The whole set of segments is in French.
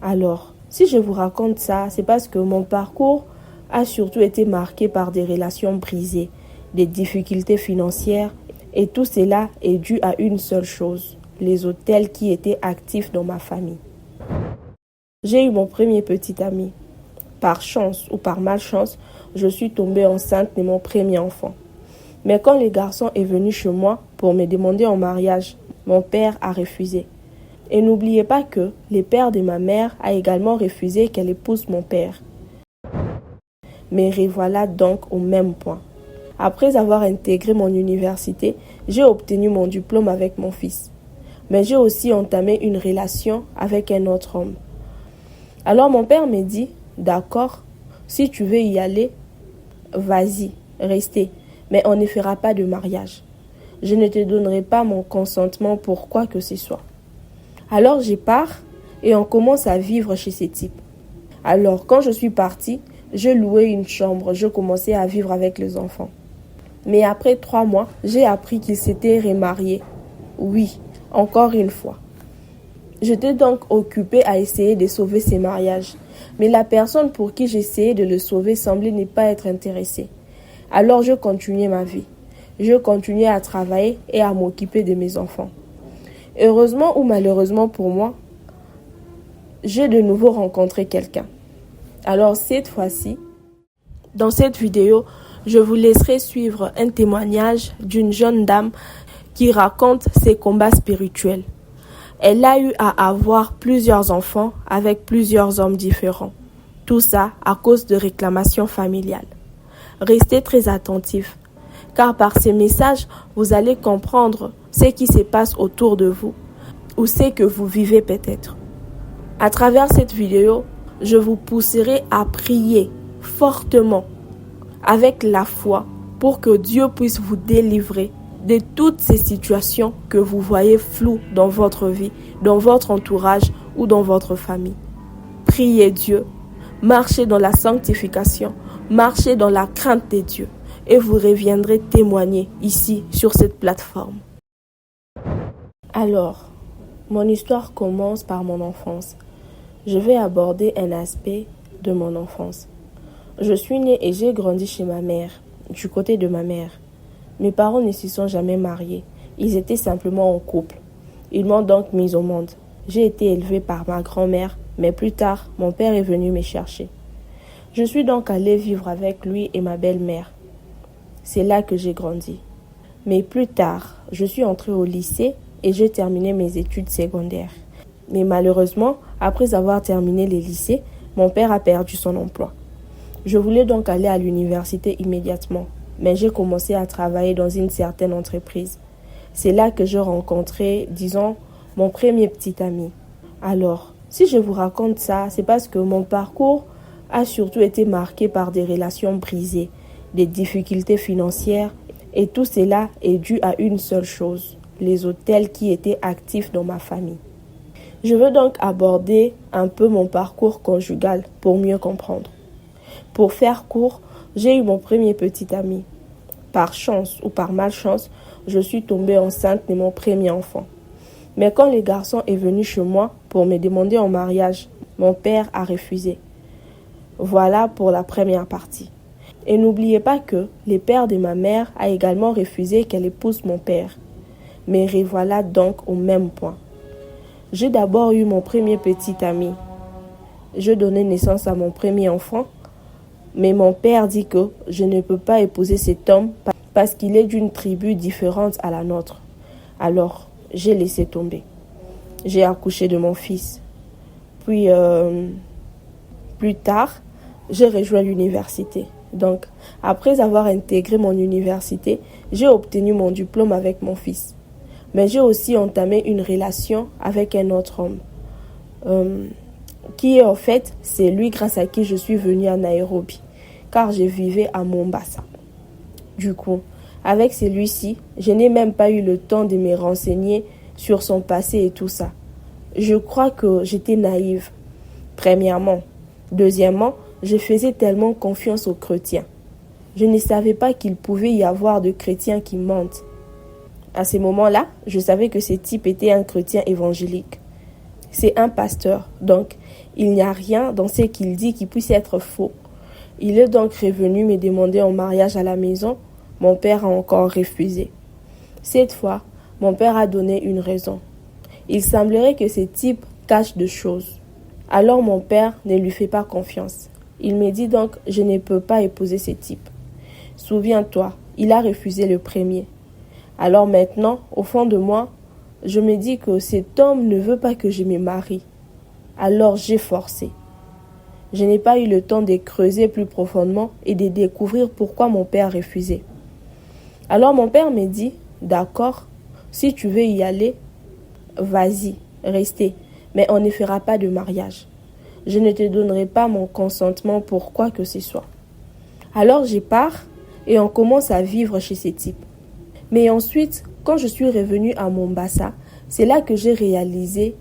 Alors, si je vous raconte ça, c'est parce que mon parcours a surtout été marqué par des relations brisées, des difficultés financières, et tout cela est dû à une seule chose, les hôtels qui étaient actifs dans ma famille. J'ai eu mon premier petit ami. Par chance ou par malchance, je suis tombée enceinte de mon premier enfant. Mais quand le garçon est venu chez moi pour me demander en mariage, mon père a refusé. Et n'oubliez pas que le père de ma mère a également refusé qu'elle épouse mon père. Mais revoilà donc au même point. Après avoir intégré mon université, j'ai obtenu mon diplôme avec mon fils. Mais j'ai aussi entamé une relation avec un autre homme. Alors mon père me dit, d'accord, si tu veux y aller, vas-y, restez, mais on ne fera pas de mariage. Je ne te donnerai pas mon consentement pour quoi que ce soit. Alors je pars et on commence à vivre chez ces types. Alors quand je suis partie, je louais une chambre, je commençais à vivre avec les enfants. Mais après 3 mois, j'ai appris qu'ils s'étaient remariés. Oui, encore une fois. J'étais donc occupée à essayer de sauver ces mariages. Mais la personne pour qui j'essayais de le sauver semblait ne pas être intéressée. Alors je continuais ma vie. Je continuais à travailler et à m'occuper de mes enfants. Heureusement ou malheureusement pour moi, j'ai de nouveau rencontré quelqu'un. Alors cette fois-ci, dans cette vidéo, je vous laisserai suivre un témoignage d'une jeune dame qui raconte ses combats spirituels. Elle a eu à avoir plusieurs enfants avec plusieurs hommes différents. Tout ça à cause de réclamations familiales. Restez très attentifs, car par ces messages, vous allez comprendre ce qui se passe autour de vous ou ce que vous vivez peut-être. À travers cette vidéo, je vous pousserai à prier fortement avec la foi pour que Dieu puisse vous délivrer de toutes ces situations que vous voyez floues dans votre vie, dans votre entourage ou dans votre famille. Priez Dieu, marchez dans la sanctification, marchez dans la crainte de Dieu et vous reviendrez témoigner ici sur cette plateforme. Alors, mon histoire commence par mon enfance. Je vais aborder un aspect de mon enfance. Je suis née et j'ai grandi chez ma mère, du côté de ma mère. Mes parents ne s'y sont jamais mariés. Ils étaient simplement en couple. Ils m'ont donc mise au monde. J'ai été élevée par ma grand-mère, mais plus tard, mon père est venu me chercher. Je suis donc allée vivre avec lui et ma belle-mère. C'est là que j'ai grandi. Mais plus tard, je suis entrée au lycée et j'ai terminé mes études secondaires. Mais malheureusement, après avoir terminé les lycées, mon père a perdu son emploi. Je voulais donc aller à l'université immédiatement, mais j'ai commencé à travailler dans une certaine entreprise. C'est là que j'ai rencontré, disons, mon premier petit ami. Alors, si je vous raconte ça, c'est parce que mon parcours a surtout été marqué par des relations brisées, des difficultés financières, et tout cela est dû à une seule chose, les hôtels qui étaient actifs dans ma famille. Je veux donc aborder un peu mon parcours conjugal pour mieux comprendre. Pour faire court, j'ai eu mon premier petit ami. Par chance ou par malchance, je suis tombée enceinte de mon premier enfant. Mais quand le garçon est venu chez moi pour me demander en mariage, mon père a refusé. Voilà pour la première partie. Et n'oubliez pas que le père de ma mère a également refusé qu'elle épouse mon père. Mais revoilà donc au même point. J'ai d'abord eu mon premier petit ami. Je donnais naissance à mon premier enfant, mais mon père dit que je ne peux pas épouser cet homme parce qu'il est d'une tribu différente à la nôtre. Alors, j'ai laissé tomber. J'ai accouché de mon fils. Puis, plus tard, j'ai rejoint l'université. Donc, après avoir intégré mon université, j'ai obtenu mon diplôme avec mon fils. Mais j'ai aussi entamé une relation avec un autre homme, qui est en fait, c'est lui grâce à qui je suis venue à Nairobi, car je vivais à Mombasa. Du coup, avec celui-ci, je n'ai même pas eu le temps de me renseigner sur son passé et tout ça. Je crois que j'étais naïve, premièrement. Deuxièmement, je faisais tellement confiance aux chrétiens. Je ne savais pas qu'il pouvait y avoir de chrétiens qui mentent. À ce moment-là, je savais que ce type était un chrétien évangélique. C'est un pasteur, donc Il n'y a rien dans ce qu'il dit qui puisse être faux. Il est donc revenu me demander en mariage à la maison. Mon père a encore refusé. Cette fois, mon père a donné une raison. Il semblerait que ce type cache des choses. Alors mon père ne lui fait pas confiance. Il me dit donc, je ne peux pas épouser ce type. Souviens-toi, il a refusé le premier. Alors maintenant, au fond de moi, je me dis que cet homme ne veut pas que je me marie. Alors j'ai forcé. Je n'ai pas eu le temps de creuser plus profondément et de découvrir pourquoi mon père refusait. Alors mon père me dit, d'accord, si tu veux y aller, vas-y, restez, mais on ne fera pas de mariage. Je ne te donnerai pas mon consentement pour quoi que ce soit. Alors je pars et on commence à vivre chez ces types. Mais ensuite, quand je suis revenue à Mombasa, c'est là que j'ai réalisé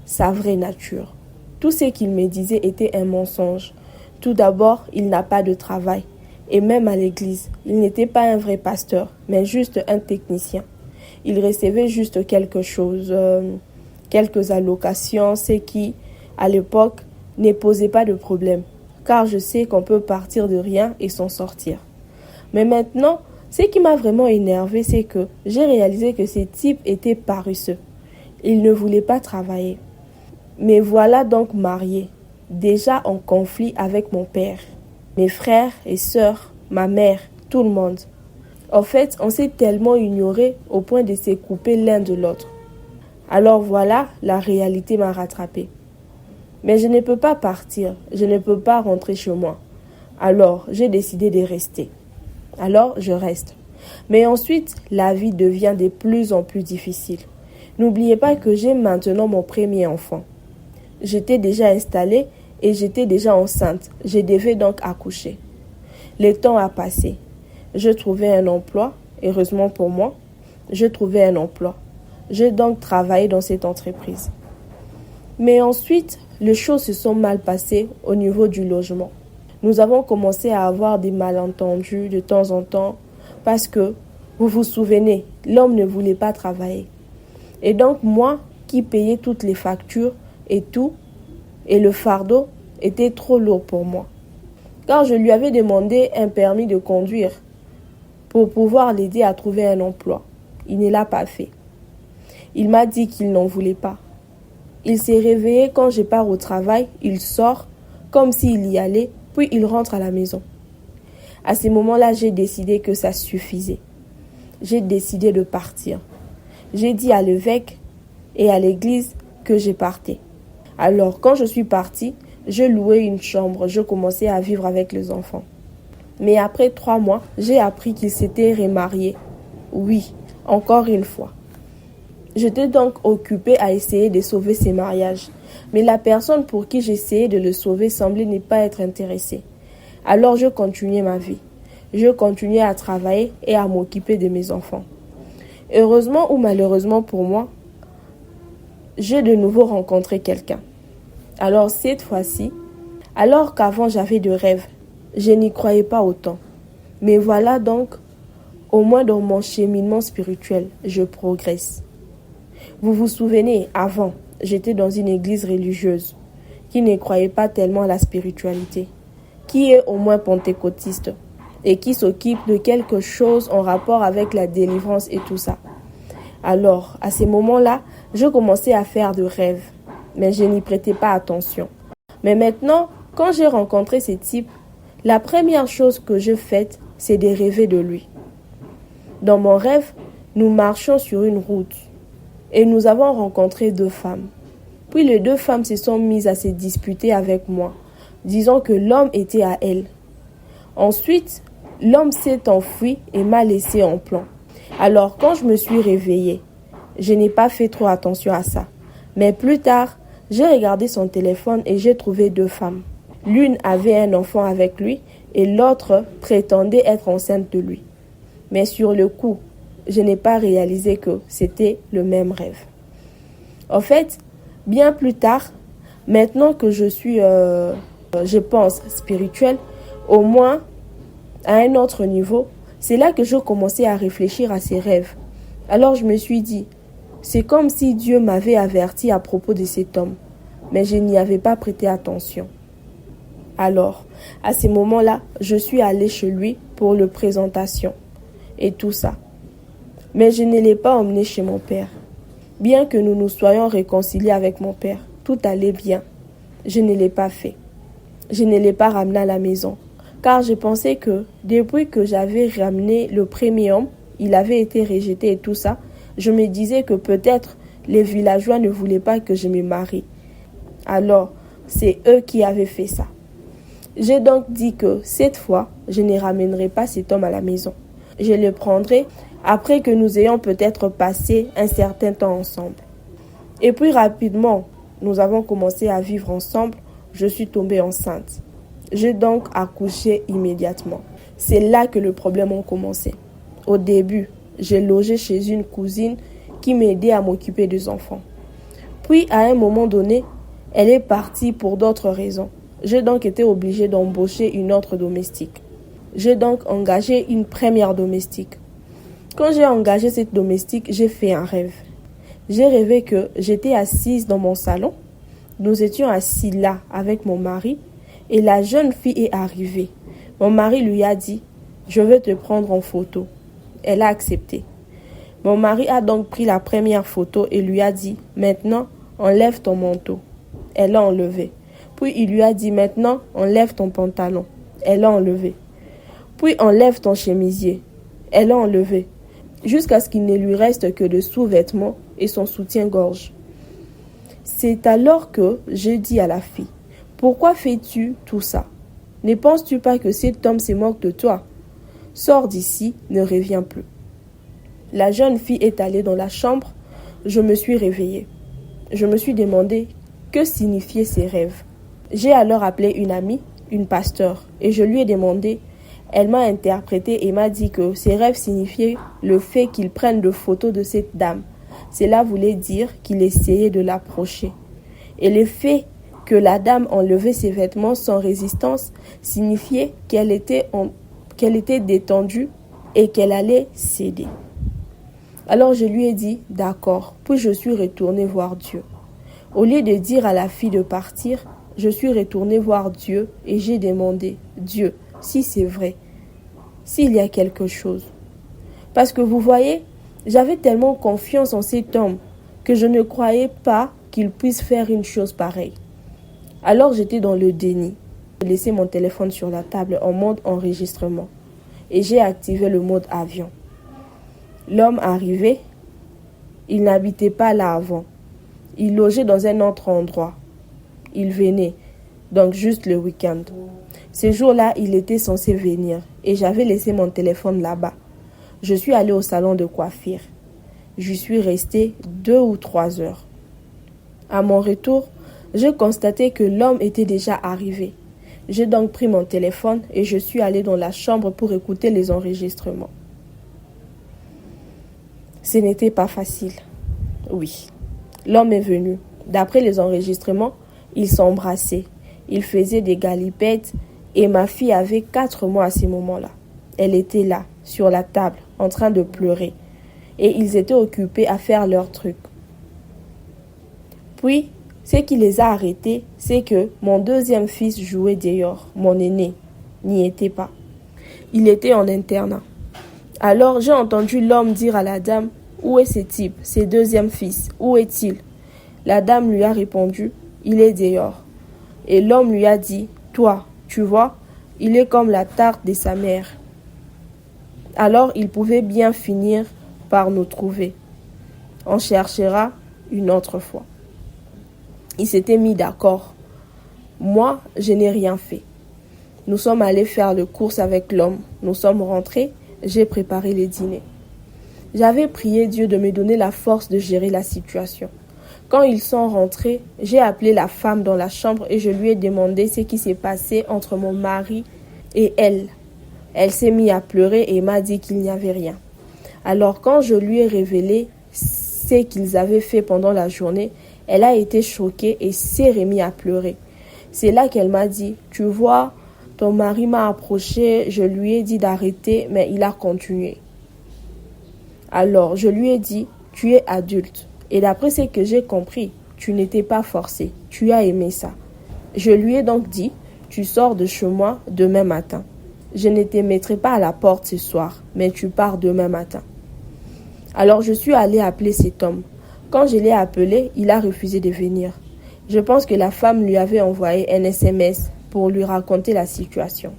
sa vraie nature. Tout ce qu'il me disait était un mensonge. Tout d'abord, il n'a pas de travail. Et même à l'église, il n'était pas un vrai pasteur, mais juste un technicien. Il recevait juste quelque chose, quelques allocations, ce qui, à l'époque, ne posait pas de problème. Car je sais qu'on peut partir de rien et s'en sortir. Mais maintenant, ce qui m'a vraiment énervé, c'est que j'ai réalisé que ces types étaient paresseux. Ils ne voulaient pas travailler. Mais voilà donc marié, déjà en conflit avec mon père, mes frères et sœurs, ma mère, tout le monde. En fait, on s'est tellement ignorés au point de se couper l'un de l'autre. Alors voilà, la réalité m'a rattrapée. Mais je ne peux pas partir, je ne peux pas rentrer chez moi. Alors, j'ai décidé de rester. Alors, je reste. Mais ensuite, la vie devient de plus en plus difficile. N'oubliez pas que j'ai maintenant mon premier enfant. J'étais déjà installée et j'étais déjà enceinte. Je devais donc accoucher. Le temps a passé. Je trouvais un emploi. Heureusement pour moi, je trouvais un emploi. J'ai donc travaillé dans cette entreprise. Mais ensuite, les choses se sont mal passées au niveau du logement. Nous avons commencé à avoir des malentendus de temps en temps parce que, vous vous souvenez, l'homme ne voulait pas travailler. Et donc moi, qui payais toutes les factures et tout, et le fardeau était trop lourd pour moi. Car je lui avais demandé un permis de conduire pour pouvoir l'aider à trouver un emploi. Il ne l'a pas fait. Il m'a dit qu'il n'en voulait pas. Il s'est réveillé quand je pars au travail, il sort comme s'il y allait, puis il rentre à la maison. À ce moment-là, j'ai décidé que ça suffisait. J'ai décidé de partir. J'ai dit à l'évêque et à l'église que je partais. Alors, quand je suis partie, j'ai loué une chambre. Je commençais à vivre avec les enfants. Mais après 3 mois, j'ai appris qu'il s'était remarié. Oui, encore une fois. J'étais donc occupée à essayer de sauver ces mariages. Mais la personne pour qui j'essayais de le sauver semblait ne pas être intéressée. Alors, je continuais ma vie. Je continuais à travailler et à m'occuper de mes enfants. Heureusement ou malheureusement pour moi, j'ai de nouveau rencontré quelqu'un. Alors cette fois-ci, alors qu'avant j'avais de rêves, je n'y croyais pas autant. Mais voilà donc, au moins dans mon cheminement spirituel, je progresse. Vous vous souvenez, avant, j'étais dans une église religieuse qui ne croyait pas tellement à la spiritualité, qui est au moins pentecôtiste et qui s'occupe de quelque chose en rapport avec la délivrance et tout ça. Alors, à ces moments-là, je commençais à faire de rêves, mais je n'y prêtais pas attention. Mais maintenant, quand j'ai rencontré ce type, la première chose que je fais, c'est de rêver de lui. Dans mon rêve, nous marchions sur une route et nous avons rencontré 2 femmes. Puis les 2 femmes se sont mises à se disputer avec moi, disant que l'homme était à elle. Ensuite, l'homme s'est enfui et m'a laissé en plan. Alors, quand je me suis réveillée, je n'ai pas fait trop attention à ça. Mais plus tard, j'ai regardé son téléphone et j'ai trouvé 2 femmes. L'une avait un enfant avec lui et l'autre prétendait être enceinte de lui. Mais sur le coup, je n'ai pas réalisé que c'était le même rêve. En fait, bien plus tard, maintenant que je suis, je pense, spirituelle, au moins à un autre niveau, c'est là que je commençais à réfléchir à ces rêves. Alors je me suis dit, c'est comme si Dieu m'avait averti à propos de cet homme. mais je n'y avais pas prêté attention. Alors, à ces moments-là, je suis allée chez lui pour la présentation et tout ça. Mais je ne l'ai pas emmené chez mon père. Bien que nous nous soyons réconciliés avec mon père, tout allait bien. Je ne l'ai pas fait. Je ne l'ai pas ramené à la maison, car je pensais que depuis que j'avais ramené le premier homme, il avait été rejeté et tout ça, je me disais que peut-être les villageois ne voulaient pas que je me marie. Alors, c'est eux qui avaient fait ça. J'ai donc dit que cette fois, je ne ramènerai pas cet homme à la maison. Je le prendrai après que nous ayons peut-être passé un certain temps ensemble. Et puis rapidement, nous avons commencé à vivre ensemble. Je suis tombée enceinte. J'ai donc accouché immédiatement. C'est là que le problème a commencé. Au début, j'ai logé chez une cousine qui m'aidait à m'occuper des enfants. Puis, à un moment donné, elle est partie pour d'autres raisons. J'ai donc été obligée d'embaucher une autre domestique. J'ai donc engagé une première domestique. Quand j'ai engagé cette domestique, j'ai fait un rêve. J'ai rêvé que j'étais assise dans mon salon. Nous étions assis là avec mon mari et la jeune fille est arrivée. Mon mari lui a dit « Je veux te prendre en photo ». Elle a accepté. Mon mari a donc pris la première photo et lui a dit « Maintenant, enlève ton manteau ». Elle l'a enlevé. Puis il lui a dit « Maintenant, enlève ton pantalon ». Elle l'a enlevé. Puis enlève ton chemisier. Elle l'a enlevé. Jusqu'à ce qu'il ne lui reste que de sous-vêtements et son soutien-gorge. C'est alors que je dis à la fille « Pourquoi fais-tu tout ça? Ne penses-tu pas que cet homme se moque de toi? Sors d'ici, ne reviens plus. » La jeune fille est allée dans la chambre. Je me suis réveillée. Je me suis demandé que signifiaient ces rêves. J'ai alors appelé une amie, une pasteur, et je lui ai demandé. Elle m'a interprété et m'a dit que ces rêves signifiaient le fait qu'il prenne de photos de cette dame. Cela voulait dire qu'il essayait de l'approcher. Et le fait que la dame enlevait ses vêtements sans résistance signifiait qu'elle était détendue et qu'elle allait céder. Alors je lui ai dit « D'accord », puis je suis retournée voir Dieu. Au lieu de dire à la fille de partir, je suis retournée voir Dieu et j'ai demandé « Dieu, si c'est vrai, s'il y a quelque chose. » Parce que vous voyez, j'avais tellement confiance en cet homme que je ne croyais pas qu'il puisse faire une chose pareille. Alors j'étais dans le déni. J'ai laissé mon téléphone sur la table en mode enregistrement et j'ai activé le mode avion. L'homme arrivait, il n'habitait pas là avant. Il logeait dans un autre endroit. Il venait, donc juste le week-end. Ce jour-là, il était censé venir et j'avais laissé mon téléphone là-bas. Je suis allée au salon de coiffure. J'y suis restée 2 ou 3 heures. À mon retour, j'ai constaté que l'homme était déjà arrivé. J'ai donc pris mon téléphone et je suis allée dans la chambre pour écouter les enregistrements. Ce n'était pas facile. Oui, l'homme est venu. D'après les enregistrements, ils s'embrassaient. Ils faisaient des galipettes et ma fille avait 4 mois à ce moment-là. Elle était là, sur la table, en train de pleurer. Et ils étaient occupés à faire leur truc. Puis, ce qui les a arrêtés, c'est que mon deuxième fils jouait dehors. Mon aîné n'y était pas. Il était en internat. Alors, j'ai entendu l'homme dire à la dame, « Où est ce type, ce deuxième fils? Où est-il » La dame lui a répondu, « Il est dehors. » Et l'homme lui a dit, « Toi, tu vois, il est comme la tarte de sa mère. » Alors, il pouvait bien finir par nous trouver. On cherchera une autre fois. Ils s'étaient mis d'accord. Moi, je n'ai rien fait. Nous sommes allés faire les courses avec l'homme. Nous sommes rentrés. J'ai préparé les dîners. J'avais prié Dieu de me donner la force de gérer la situation. Quand ils sont rentrés, j'ai appelé la femme dans la chambre et je lui ai demandé ce qui s'est passé entre mon mari et elle. Elle s'est mise à pleurer et m'a dit qu'il n'y avait rien. Alors quand je lui ai révélé ce qu'ils avaient fait pendant la journée, elle a été choquée et s'est remise à pleurer. C'est là qu'elle m'a dit, « Tu vois, ton mari m'a approché, je lui ai dit d'arrêter, mais il a continué. » Alors, je lui ai dit, « Tu es adulte. Et d'après ce que j'ai compris, tu n'étais pas forcé, tu as aimé ça. Je lui ai donc dit, tu sors de chez moi demain matin. Je ne te mettrai pas à la porte ce soir, mais tu pars demain matin. Alors je suis allée appeler cet homme. Quand je l'ai appelé, il a refusé de venir. Je pense que la femme lui avait envoyé un SMS pour lui raconter la situation.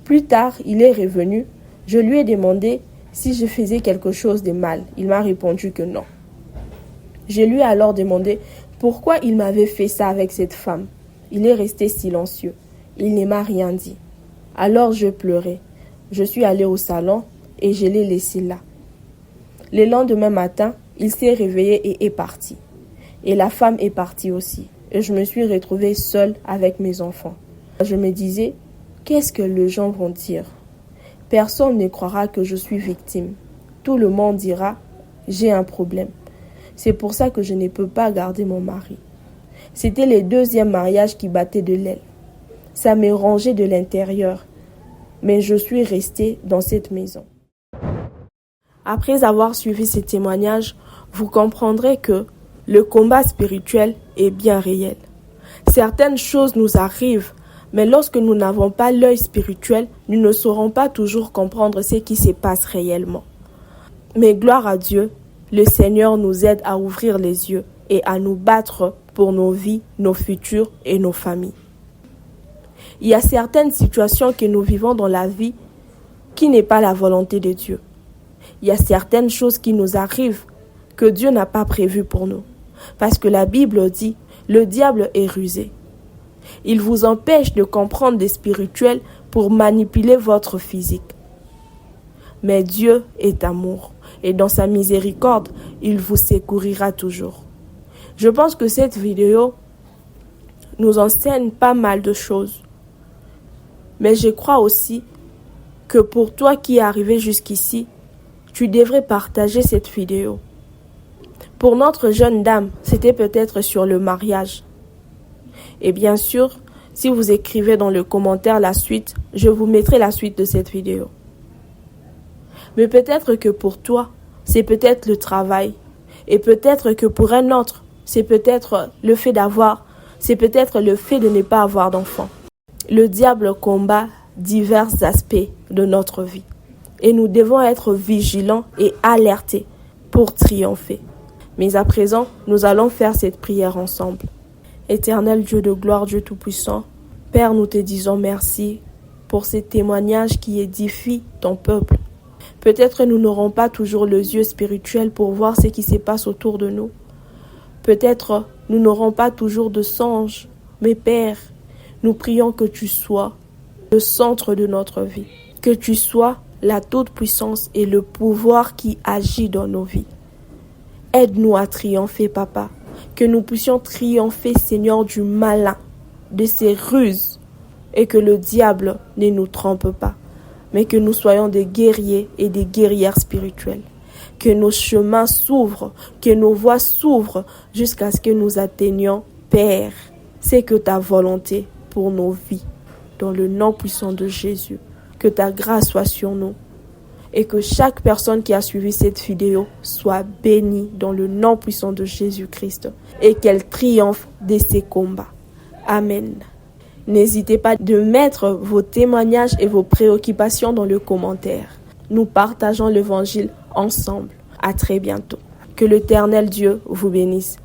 Plus tard, il est revenu. Je lui ai demandé si je faisais quelque chose de mal. Il m'a répondu que non. Je lui ai alors demandé pourquoi il m'avait fait ça avec cette femme. Il est resté silencieux. Il ne m'a rien dit. Alors je pleurais. Je suis allée au salon et je l'ai laissé là. Le lendemain matin, il s'est réveillé et est parti. Et la femme est partie aussi. Et je me suis retrouvée seule avec mes enfants. Je me disais, qu'est-ce que les gens vont dire? Personne ne croira que je suis victime. Tout le monde dira, j'ai un problème. C'est pour ça que je ne peux pas garder mon mari. C'était le deuxième mariage qui battait de l'aile. Ça me rongeait de l'intérieur. Mais je suis restée dans cette maison. Après avoir suivi ces témoignages, vous comprendrez que le combat spirituel est bien réel. Certaines choses nous arrivent, mais lorsque nous n'avons pas l'œil spirituel, nous ne saurons pas toujours comprendre ce qui se passe réellement. Mais gloire à Dieu, le Seigneur nous aide à ouvrir les yeux et à nous battre pour nos vies, nos futurs et nos familles. Il y a certaines situations que nous vivons dans la vie qui n'est pas la volonté de Dieu. Il y a certaines choses qui nous arrivent que Dieu n'a pas prévues pour nous. Parce que la Bible dit, le diable est rusé. Il vous empêche de comprendre des spirituels pour manipuler votre physique. Mais Dieu est amour et dans sa miséricorde, il vous secourira toujours. Je pense que cette vidéo nous enseigne pas mal de choses. Mais je crois aussi que pour toi qui es arrivé jusqu'ici, tu devrais partager cette vidéo. Pour notre jeune dame, c'était peut-être sur le mariage. Et bien sûr, si vous écrivez dans le commentaire la suite, je vous mettrai la suite de cette vidéo. Mais peut-être que pour toi, c'est peut-être le travail. Et peut-être que pour un autre, c'est peut-être le fait c'est peut-être le fait de ne pas avoir d'enfant. Le diable combat divers aspects de notre vie. Et nous devons être vigilants et alertés pour triompher. Mais à présent, nous allons faire cette prière ensemble. Éternel Dieu de gloire, Dieu Tout-Puissant, Père, nous te disons merci pour ces témoignages qui édifient ton peuple. Peut-être nous n'aurons pas toujours les yeux spirituels pour voir ce qui se passe autour de nous. Peut-être nous n'aurons pas toujours de songes, mais Père, nous prions que tu sois le centre de notre vie, que tu sois la toute-puissance et le pouvoir qui agit dans nos vies. Aide-nous à triompher, Papa, que nous puissions triompher, Seigneur, du malin, de ses ruses, et que le diable ne nous trompe pas, mais que nous soyons des guerriers et des guerrières spirituelles. Que nos chemins s'ouvrent, que nos voies s'ouvrent, jusqu'à ce que nous atteignions, Père, c'est que ta volonté pour nos vies, dans le nom puissant de Jésus. Que ta grâce soit sur nous et que chaque personne qui a suivi cette vidéo soit bénie dans le nom puissant de Jésus-Christ et qu'elle triomphe de ses combats. Amen. N'hésitez pas de mettre vos témoignages et vos préoccupations dans le commentaire. Nous partageons l'évangile ensemble. À très bientôt. Que l'Éternel Dieu vous bénisse.